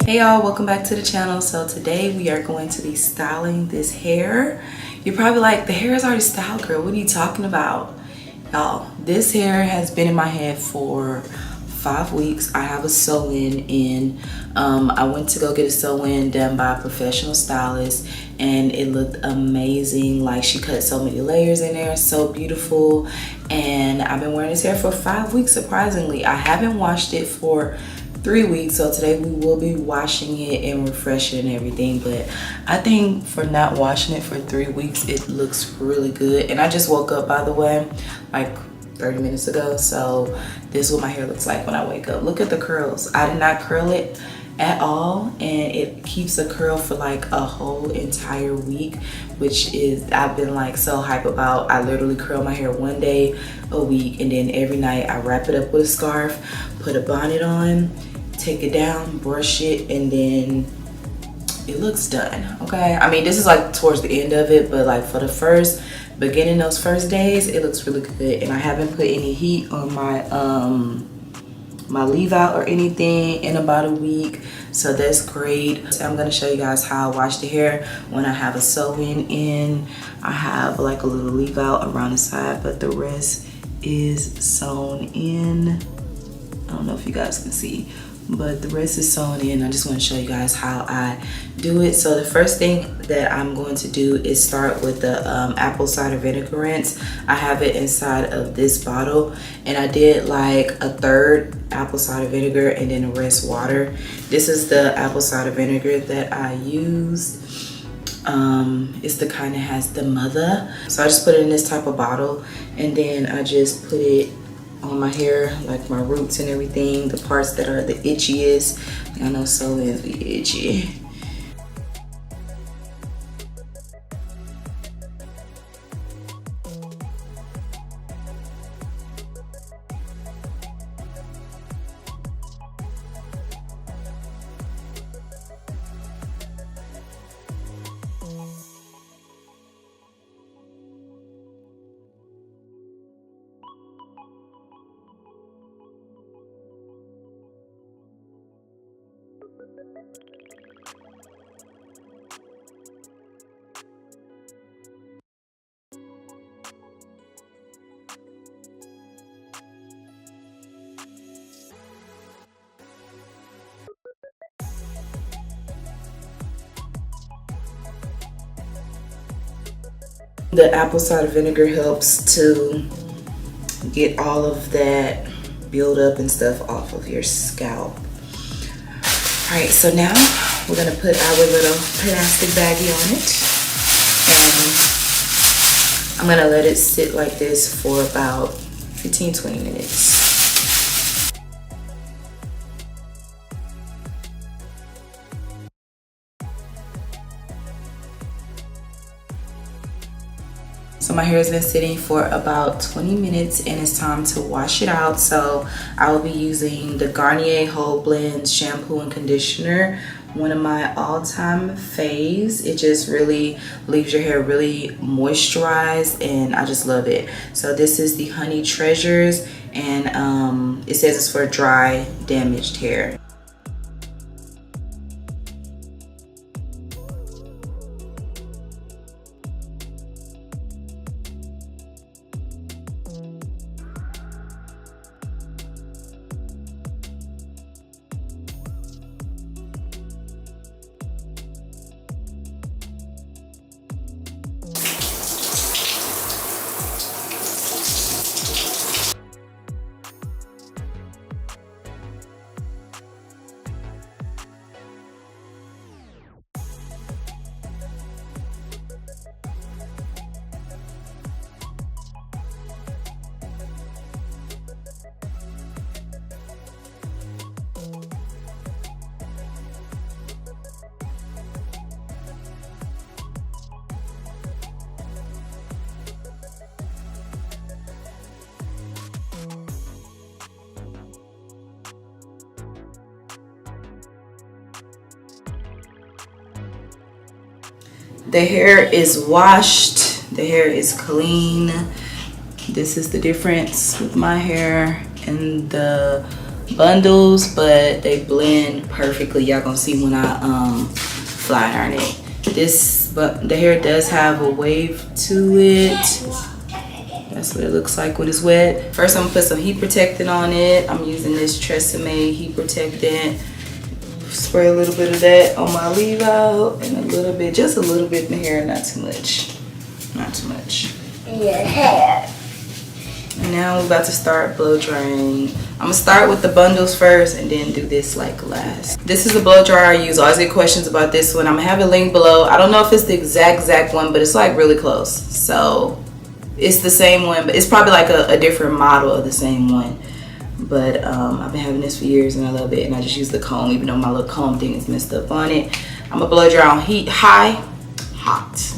Hey y'all, welcome back to the channel. So today we are going to be styling this hair. You're probably like, the hair is already styled, girl. What are you talking about? Y'all, this hair has been in my head for 5 weeks. I have a sew-in in. I went to go get a sew-in done by a professional stylist and it looked amazing. Like, she cut so many layers in there, so beautiful. And I've been wearing this hair for 5 weeks, surprisingly. I haven't washed it for 3 weeks, so today we will be washing it and refreshing and everything. But I think for not washing it for 3 weeks, it looks really good. And I just woke up, by the way, like 30 minutes ago, so this is what my hair looks like when I wake up. Look at the curls. I did not curl it at all, and it keeps a curl for like a whole entire week, which is, I've been like so hype about. I literally curl my hair one day a week, and then every night I wrap it up with a scarf, put a bonnet on, take it down, brush it, and then it looks done. Okay, I mean, this is like towards the end of it, but like for the first beginning, those first days, it looks really good. And I haven't put any heat on my my leave out or anything in about a week, so that's great. So I'm gonna show you guys how I wash the hair when I have a sew-in in. I have like a little leave out around the side, but the rest is sewn in. I don't know if you guys can see, but the rest is sewn in. I just want to show you guys how I do it. So the first thing that I'm going to do is start with the apple cider vinegar rinse. I have it inside of this bottle, and I did like a third apple cider vinegar and then the rest water. This is the apple cider vinegar that I use. It's the kind that has the mother. So I just put it in this type of bottle, and then I just put it on my hair, like my roots and everything, the parts that are the itchiest. I know sew-ins be itchy. The apple cider vinegar helps to get all of that build up and stuff off of your scalp. All right, so now we're gonna put our little plastic baggie on it, and I'm gonna let it sit like this for about 15-20 minutes. So my hair has been sitting for about 20 minutes and it's time to wash it out. So I will be using the Garnier Whole Blends shampoo and conditioner, one of my all-time faves. It just really leaves your hair really moisturized and I just love it. So this is the Honey Treasures, and it says it's for dry, damaged hair. The hair is washed, the hair is clean. This is the difference with my hair and the bundles, but they blend perfectly. Y'all gonna see when I flat iron it. But the hair does have a wave to it. That's what it looks like when it's wet. First, I'm gonna put some heat protectant on it. I'm using this Tresemme heat protectant. Spray a little bit of that on my leave out and a little bit, just a little bit in the hair, not too much. Not too much. Your hair. And now we're about to start blow drying. I'm gonna start with the bundles first and then do this like last. This is the blow dryer I use. I always get questions about this one. I'm gonna have a link below. I don't know if it's the exact one, but it's like really close. So it's the same one, but it's probably like a different model of the same one. But I've been having this for years and I love it. And I just use the comb, even though my little comb thing is messed up on it. I'm gonna blow dry on heat, high, hot.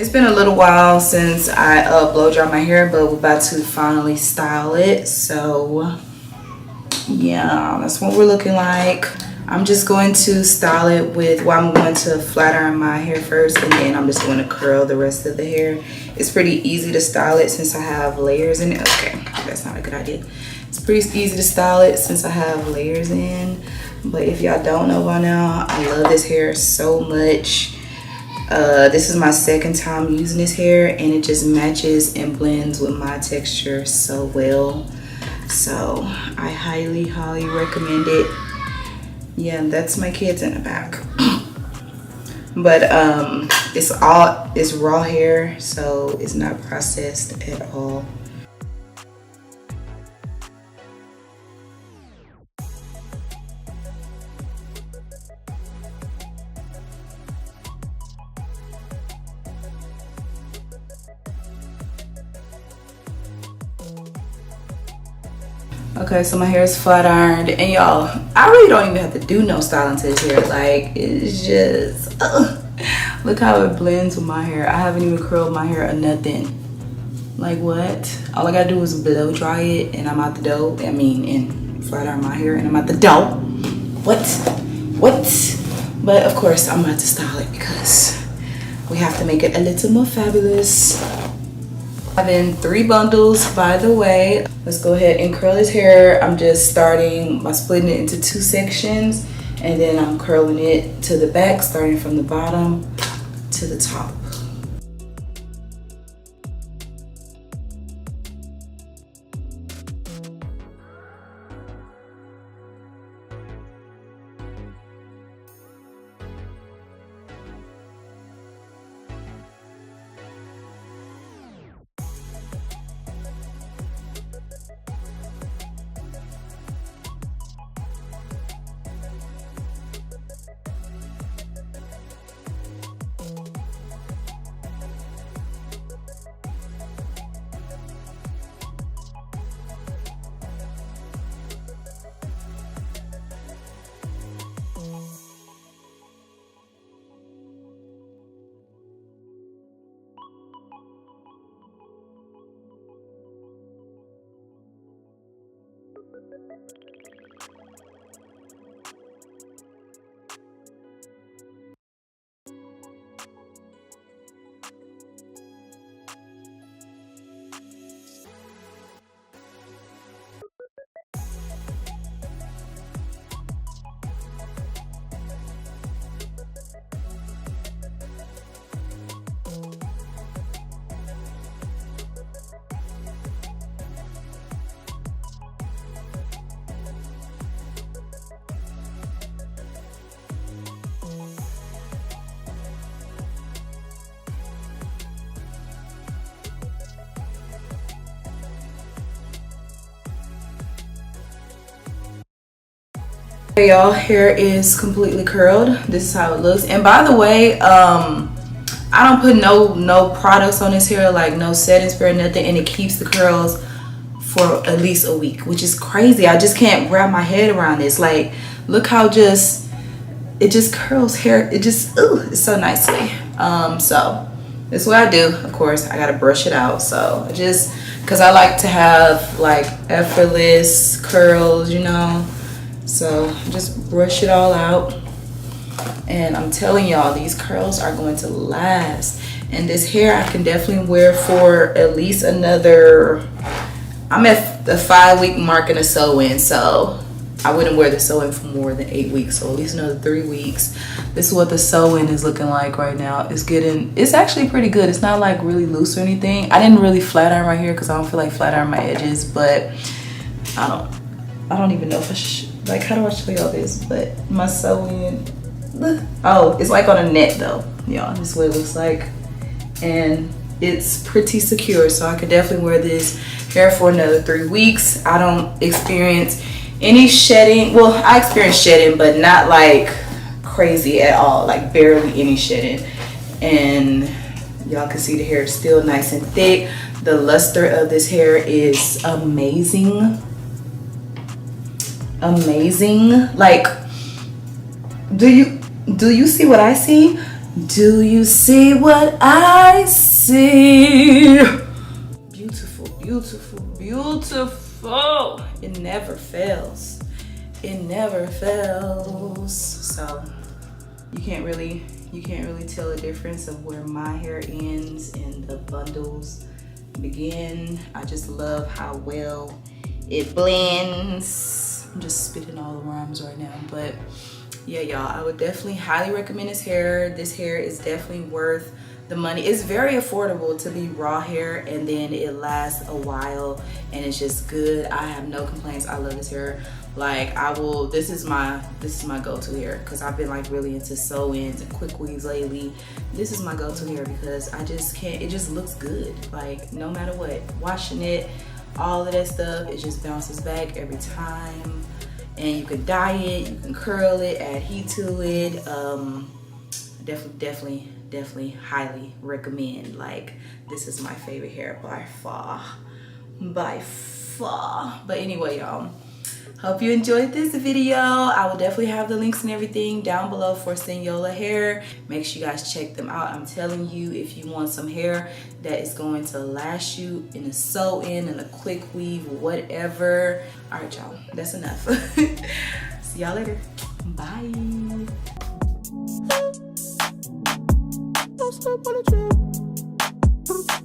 It's been a little while since I blow dry my hair, but we're about to finally style it. So yeah, that's what we're looking like. I'm just going to style it with, well, I'm going to flat iron my hair first and then I'm just going to curl the rest of the hair. It's pretty easy to style it since I have layers in it. Okay, that's not a good idea. It's pretty easy to style it since I have layers in. But if y'all don't know by now, I love this hair so much. This is my second time using this hair and it just matches and blends with my texture so well. So I highly recommend it. Yeah, that's my kids in the back. But it's raw hair, so it's not processed at all. Okay, so my hair is flat ironed, and y'all, I really don't even have to do no styling to this hair. Like, it's just, look how it blends with my hair. I haven't even curled my hair or nothing. Like, what? All I gotta do is blow dry it, and I'm out the door. I mean, and flat iron my hair, and I'm out the door. What? But of course, I'm about to style it because we have to make it a little more fabulous. Having 3 bundles, by the way. Let's go ahead and curl his hair. I'm just starting by splitting it into 2 sections and then I'm curling it to the back, starting from the bottom to the top. Okay, y'all, hair is completely curled. This is how it looks. And by the way, I don't put no products on this hair, like no setting spray or nothing, and it keeps the curls for at least a week, which is crazy. I just can't wrap my head around this. Like, look how it just curls hair. It just, ooh, it's so nicely. So this is what I do. Of course, I gotta brush it out. So because I like to have like effortless curls, you know. So just brush it all out. And I'm telling y'all, these curls are going to last. And this hair I can definitely wear for at least another, I'm at the 5-week mark in a sew-in, so I wouldn't wear the sew-in for more than 8 weeks, so at least another 3 weeks. This is what the sew-in is looking like right now. It's actually pretty good. It's not like really loose or anything. I didn't really flat iron right here because I don't feel like flat iron my edges, but I don't even know if I should, like, how do I show y'all this? But my sew-in, oh, it's like on a net though, y'all. This is what it looks like, and it's pretty secure, so I could definitely wear this hair for another 3 weeks. I don't experience any shedding. Well, I experience shedding, but not like crazy at all, like barely any shedding. And y'all can see the hair is still nice and thick. The luster of this hair is amazing. Like, do you see what I see? Do you see what I see? Beautiful, beautiful, beautiful. It never fails. It never fails. So you can't really tell the difference of where my hair ends and the bundles begin. I just love how well it blends. I'm just spitting all the rhymes right now, but yeah, y'all, I would definitely highly recommend this hair. This hair is definitely worth the money. It's very affordable to be raw hair, and then it lasts a while, and it's just good. I have no complaints. I love this hair. Like, this is my go-to hair, because I've been like really into sew-ins and quick weaves lately. This is my go-to hair because I just can't, it just looks good. Like, no matter what, washing it, all of that stuff, it just bounces back every time. And you can dye it, you can curl it, add heat to it. Definitely highly recommend. Like, this is my favorite hair by far. But anyway, y'all, hope you enjoyed this video. I will definitely have the links and everything down below for Cinyolahair. Make sure you guys check them out. I'm telling you, if you want some hair that is going to last you in a sew-in and a quick weave, whatever. All right, y'all, that's enough. See y'all later. Bye. Don't stop on the trip.